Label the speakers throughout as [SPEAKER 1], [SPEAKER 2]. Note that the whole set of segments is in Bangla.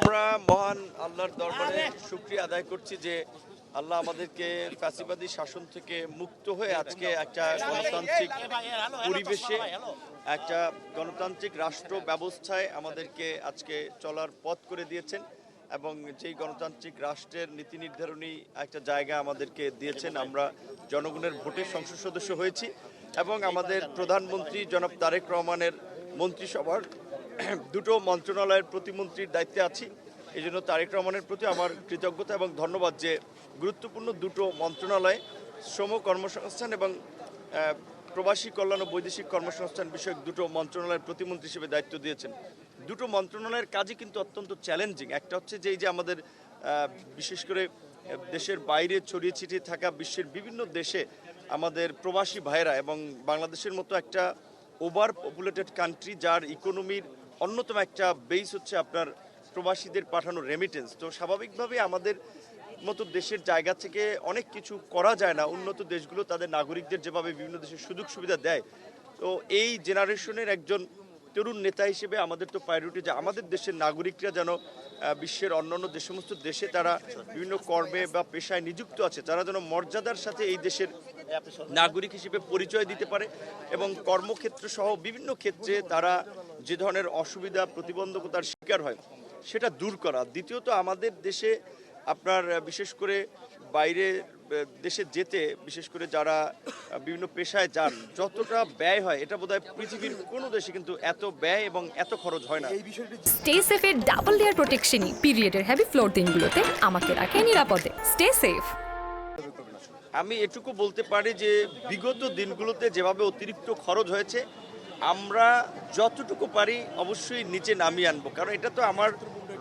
[SPEAKER 1] আমরা মহান আল্লাহর দরবারে শুকরিয়া আদায় করছি যে আল্লাহ আমাদেরকে ফ্যাসিবাদী শাসন থেকে মুক্ত হয়ে আজকে একটা গণতান্ত্রিক পরিবেশে একটা গণতান্ত্রিক রাষ্ট্র ব্যবস্থায় আমাদেরকে আজকে চলার পথ করে দিয়েছেন এবং যেই গণতান্ত্রিক রাষ্ট্রের নীতি নির্ধারণী একটা জায়গা আমাদেরকে দিয়েছেন। আমরা জনগণের ভোটে সংসদ সদস্য হয়েছি এবং আমাদের প্রধানমন্ত্রী জনাব তারেক রহমানের মন্ত্রিসভার দুটো মন্ত্রণালয়ের প্রতিমন্ত্রীর দায়িত্বে আছি। এই জন্য তারেক রহমানের প্রতি আমার কৃতজ্ঞতা এবং ধন্যবাদ যে গুরুত্বপূর্ণ দুটো মন্ত্রণালয় শ্রম কর্মসংস্থান এবং প্রবাসী কল্যাণ ও বৈদেশিক কর্মসংস্থান বিষয়ক দুটো মন্ত্রণালয়ের প্রতিমন্ত্রী হিসেবে দায়িত্ব দিয়েছেন। দুটো মন্ত্রণালয়ের কাজই কিন্তু অত্যন্ত চ্যালেঞ্জিং। একটা হচ্ছে যে এই যে আমাদের বিশেষ করে দেশের বাইরে ছড়িয়ে ছিটিয়ে থাকা বিশ্বের বিভিন্ন দেশে আমাদের প্রবাসী ভাইয়েরা এবং বাংলাদেশের মতো একটা ওভার পপুলেটেড কান্ট্রি যার ইকোনমির অন্যতম একটা বেস হচ্ছে আপনার প্রবাসীদের পাঠানো রেমিটেন্স। তো স্বাভাবিকভাবে আমাদের মতো দেশের জায়গা থেকে অনেক কিছু করা যায় না। উন্নত দেশগুলো তাদের নাগরিকদের যেভাবে বিভিন্ন দেশের সুযোগ সুবিধা দেয়, তো এই জেনারেশনের একজন তরুণ নেতা হিসেবে আমাদের তো প্রায়োরিটি যে আমাদের দেশের নাগরিকরা যেন বিশ্বের অন্যান্য যে সমস্ত দেশে তারা বিভিন্ন কর্মে বা পেশায় নিযুক্ত আছে তারা যেন মর্যাদার সাথে এই দেশের নাগরিক হিসেবে পরিচয় দিতে পারে এবং কর্মক্ষেত্র সহ বিভিন্ন ক্ষেত্রে তারা যে ধরনের অসুবিধা প্রতিবন্ধকতার শিকার হয় সেটা দূর করা। দ্বিতীয়ত আমাদের দেশে আপনার বিশেষ করে বাইরে দেশে যেতে বিশেষ করে যারা বিভিন্ন পেশায় যান যতটা ব্যয় হয় এটা বোধহয় পৃথিবীর কোনো দেশে কিন্তু এত ব্যয় এবং এত খরচ হয় না।
[SPEAKER 2] স্টে সেফের ডাবল লেয়ার প্রোটেকশনই পিরিয়ডের হেভি ফ্লোর দিনগুলোতে আমাকে রাখে নিরাপদে। Stay safe.
[SPEAKER 1] আমি এটুকু বলতে পারি যে বিগত দিনগুলোতে যেভাবে অতিরিক্ত খরচ হয়েছে আমরা যতটুকু পারি অবশ্যই নিচে নামিয়ে আনবো, কারণ এটা তো আমার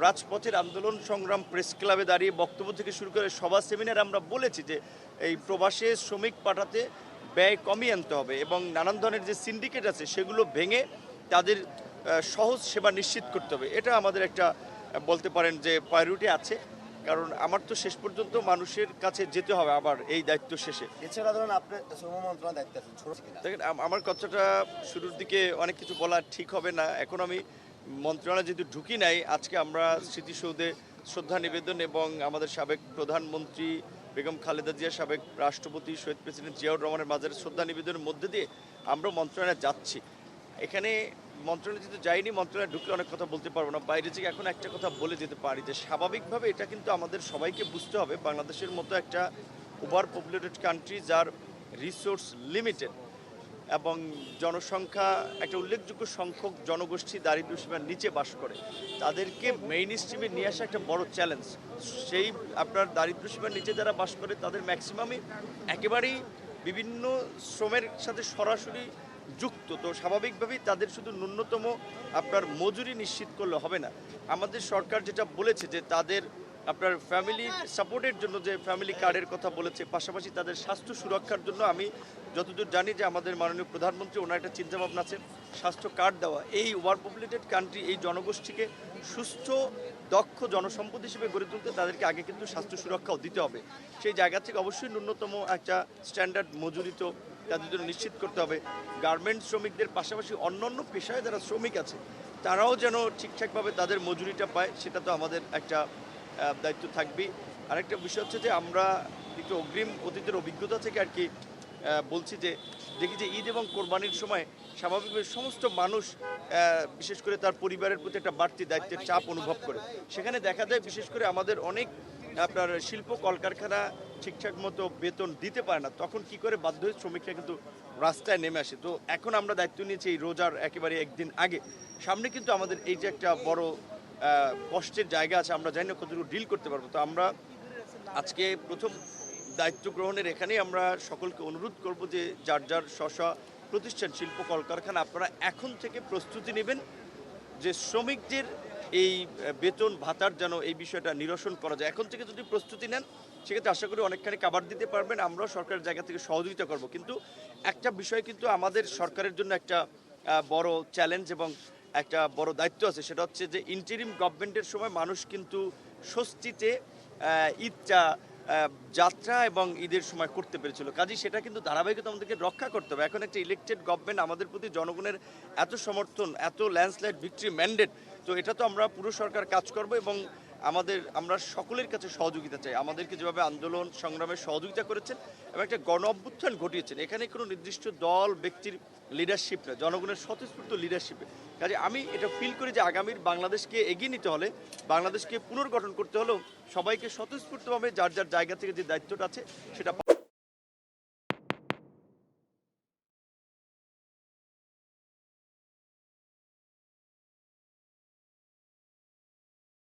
[SPEAKER 1] রাজপথের আন্দোলন সংগ্রাম প্রেস ক্লাবে দাঁড়িয়ে বক্তব্য থেকে শুরু করে সভা সেমিনার আমরা বলেছি যে এই প্রবাসে শ্রমিক পাঠাতে ব্যয় কমিয়ে আনতে হবে এবং নানান ধরনের যে সিন্ডিকেট আছে সেগুলো ভেঙে তাদের সহজ সেবা নিশ্চিত করতে হবে। এটা আমাদের একটা বলতে পারেন যে প্রায়োরিটি আছে, কারণ আমার তো শেষ পর্যন্ত মানুষের কাছে যেতে হবে আবার এই দায়িত্ব শেষে।
[SPEAKER 3] এছাড়া ধরুন আপনি শ্রম মন্ত্রণালয়ের দায়িত্বে আছেন,
[SPEAKER 1] দেখেন আমার কথাটা শুরুর দিকে অনেক কিছু বলা ঠিক হবে না। এখন আমি মন্ত্রণালয়ে যেহেতু ঢুকি নাই, আজকে আমরা স্মৃতিসৌধে শ্রদ্ধা নিবেদন এবং আমাদের সাবেক প্রধানমন্ত্রী বেগম খালেদা জিয়া, সাবেক রাষ্ট্রপতি শহীদ প্রেসিডেন্ট জিয়াউর রহমানের মাঝের শ্রদ্ধা নিবেদনের মধ্যে দিয়ে আমরা মন্ত্রণালয়ে যাচ্ছি। এখানে মন্ত্রণালয়ে যেহেতু যাইনি, মন্ত্রণালয়ে ঢুকলে অনেক কথা বলতে পারবো না। বাইরে থেকে এখন একটা কথা বলে যেতে পারি যে স্বাভাবিকভাবে এটা কিন্তু আমাদের সবাইকে বুঝতে হবে বাংলাদেশের মতো একটা ওভার পপুলেটেড কান্ট্রি যার রিসোর্স লিমিটেড এবং জনসংখ্যা একটা উল্লেখযোগ্য সংখ্যক জনগোষ্ঠী দারিদ্র্যসীমার নিচে বাস করে, তাদেরকে মেইন স্ট্রিমে নিয়ে আসা একটা বড় চ্যালেঞ্জ। সেই আপনার দারিদ্র্যসীমার নিচে যারা বাস করে তাদের ম্যাক্সিমামই একেবারেই বিভিন্ন শ্রমের সাথে সরাসরি যুক্ত। তো স্বাভাবিকভাবেই তাদের শুধু ন্যূনতম আপনার মজুরি নিশ্চিত করলে হবে না। আমাদের সরকার যেটা বলেছে যে তাদের আপনার ফ্যামিলি সাপোর্টের জন্য যে ফ্যামিলি কার্ডের কথা বলেছে, পাশাপাশি তাদের স্বাস্থ্য সুরক্ষার জন্য আমি যতদূর জানি যে আমাদের মাননীয় প্রধানমন্ত্রী ওনার একটা চিন্তাভাবনা আছে স্বাস্থ্য কার্ড দেওয়া। এই ওভার পপুলেটেড কান্ট্রি এই জনগোষ্ঠীকে সুস্থ দক্ষ জনসম্পদ হিসেবে গড়ে তুলতে তাদেরকে আগে কিন্তু স্বাস্থ্য সুরক্ষাও দিতে হবে। সেই জায়গা থেকে অবশ্যই ন্যূনতম একটা স্ট্যান্ডার্ড মজুরি তো তাদের জন্য নিশ্চিত করতে হবে। গার্মেন্টস শ্রমিকদের পাশাপাশি অন্যান্য পেশায় যারা শ্রমিক আছে তারাও যেন ঠিকঠাকভাবে তাদের মজুরিটা পায়, সেটা তো আমাদের একটা দায়িত্ব থাকবেই। আরেকটা বিষয় হচ্ছে যে আমরা একটু অগ্রিম অতীতের অভিজ্ঞতা থেকে আর কি বলছি যে দেখি যে ঈদ এবং কোরবানির সময় স্বাভাবিকভাবে সমস্ত মানুষ বিশেষ করে তার পরিবারের প্রতি একটা বাড়তি দায়িত্বের চাপ অনুভব করে। সেখানে দেখা যায় বিশেষ করে আমাদের অনেক আপনার শিল্প কলকারখানা ঠিকঠাক মতো বেতন দিতে পারে না, তখন কি করে বাধ্য হয়ে শ্রমিকরা কিন্তু রাস্তায় নেমে আসে। তো এখন আমরা দায়িত্ব নিয়েছি এই রোজার একেবারে একদিন আগে, সামনে কিন্তু আমাদের এই যে একটা বড় কষ্টের জায়গা আছে, আমরা জানি না কতটুকু ডিল করতে পারবো। তো আমরা আজকে প্রথম দায়িত্ব গ্রহণের এখানেই আমরা সকলকে অনুরোধ করব যে যার যার স্ব প্রতিষ্ঠান শিল্প কলকারখানা আপনারা এখন থেকে প্রস্তুতি নেবেন যে শ্রমিকদের এই বেতন ভাতার যেন এই বিষয়টা নিরসন করা যায়। এখন থেকে যদি প্রস্তুতি নেন সেক্ষেত্রে আশা করি অনেকখানি কাভার দিতে পারবেন, আমরাও সরকারের জায়গা থেকে সহযোগিতা করব। কিন্তু একটা বিষয় কিন্তু আমাদের সরকারের জন্য একটা বড় চ্যালেঞ্জ এবং একটা বড় দায়িত্ব আছে, সেটা হচ্ছে যে ইন্টারিম গভর্নমেন্টের সময় মানুষ কিন্তু স্বস্তিতে ঈদটা যাত্রা এবং ঈদের সময় করতে পেরেছিল। কাজেই সেটা কিন্তু ধারাবাহিকতা আমাদেরকে রক্ষা করতে হবে। এখন একটা ইলেকটেড গভর্নমেন্ট, আমাদের প্রতি জনগণের এত সমর্থন, এত ল্যান্ডস্লাইড ভিক্টরি ম্যান্ডেট, তো এটা তো আমরা পুরো সরকার কাজ করব এবং আমরা সকলের কাছে সহযোগিতা চাই। আমাদেরকে যেভাবে আন্দোলন সংগ্রামে সহযোগিতা করেছেন এবং একটা গণ অভ্যুত্থান ঘটিয়েছেন, এখানে কোনো নির্দিষ্ট দল ব্যক্তির লিডারশিপ না, জনগণের স্বতঃস্ফূর্ত লিডারশিপে। কাজে আমি এটা ফিল করি যে আগামীর বাংলাদেশকে এগিয়ে নিতে হলে, বাংলাদেশকে পুনর্গঠন করতে হলেও সবাইকে স্বতঃস্ফূর্তভাবে যার যার জায়গা থেকে যে দায়িত্বটা আছে সেটা